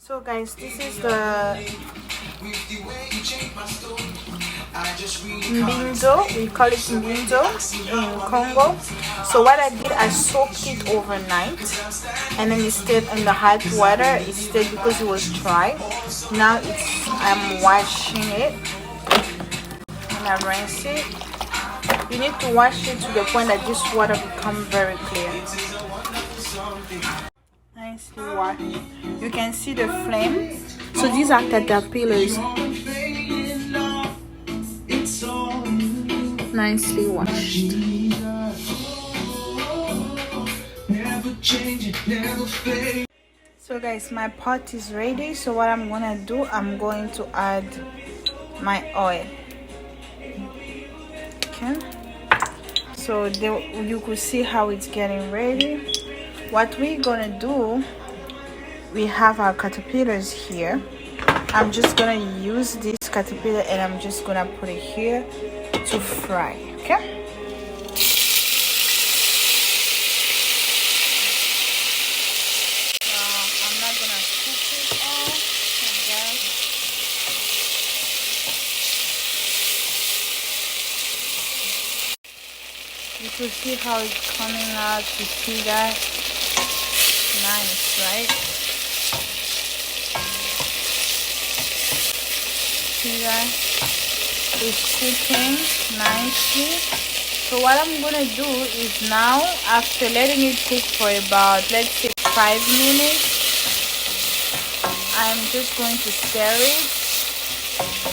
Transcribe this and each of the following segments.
So guys, this is the Mbinzo. We call it Mbinzo in Congo. So what I did, I soaked it overnight and then it stayed in the hot water. It stayed because it was dry. Now I'm washing it and I rinse it. You need to wash it to the point that this water becomes very clear. Nicely washed. You can see the flame. So these are caterpillars. Nicely washed. So guys, my pot is ready. So what I'm gonna do, I'm going to add my oil. Okay. So you could see how it's getting ready. What we're gonna do, we have our caterpillars here. I'm just gonna use this caterpillar and I'm just gonna put it here to fry. Okay. I'm not gonna cook it all. Okay. You can see how it's coming out. You see that? Nice, right? See that? It's cooking nicely. So what I'm gonna do is now, after letting it cook for about, let's say, 5 minutes, I'm just going to stir it,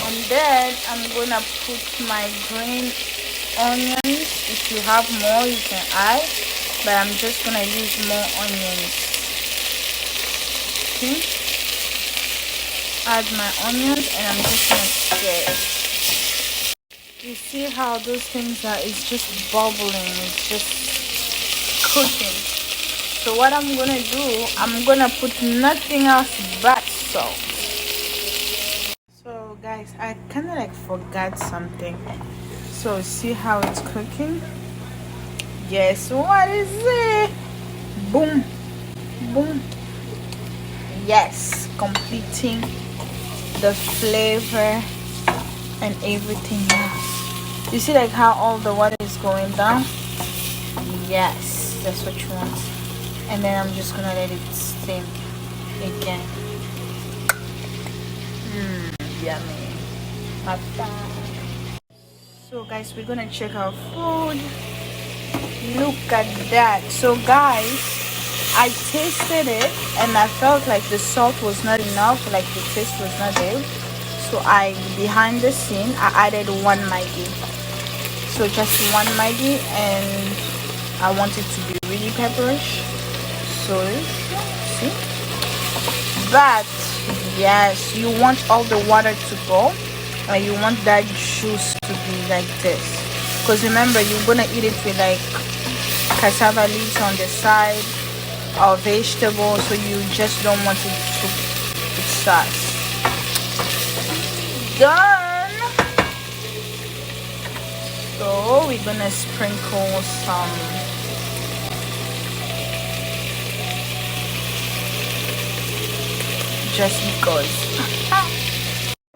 and then I'm gonna put my green onions. If you have more, you can add, but I'm just gonna use more onions. Okay, add my onions and I'm just gonna stir it. You see how those things are, it's just bubbling, it's just cooking. So what I'm gonna do, I'm gonna put nothing else but salt. So guys, I kind of like forgot something. So see how it's cooking? Yes, what is it? Boom, boom. Yes, completing the flavor and everything else. You see like how all the water is going down? Yes, that's what you want. And then I'm just gonna let it steam again. Yummy. So guys, we're gonna check our food. Look at that. So guys, I tasted it and I felt like the salt was not enough, like the taste was not there. So behind the scene, I added 1 Maggi. So just 1 Maggi, and I want it to be really pepperish. So see, but yes, you want all the water to go, and you want that juice to be like this. Because remember, you're gonna eat it with like cassava leaves on the side or vegetables, so you just don't want it to with sauce. Done. So we're gonna sprinkle some just because.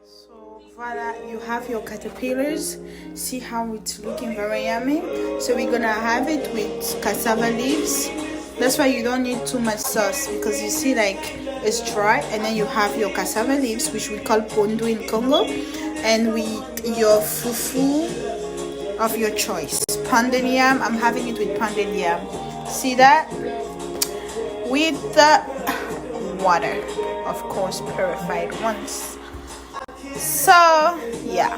So voila, you have your caterpillars. See how it's looking very yummy. So we're gonna have it with cassava leaves. That's why you don't need too much sauce, because you see like it's dry, and then you have your cassava leaves, which we call pondu in Congo, and your fufu of your choice. Pounded yam, I'm having it with pounded yam. See that? With the water, of course, purified ones. So yeah.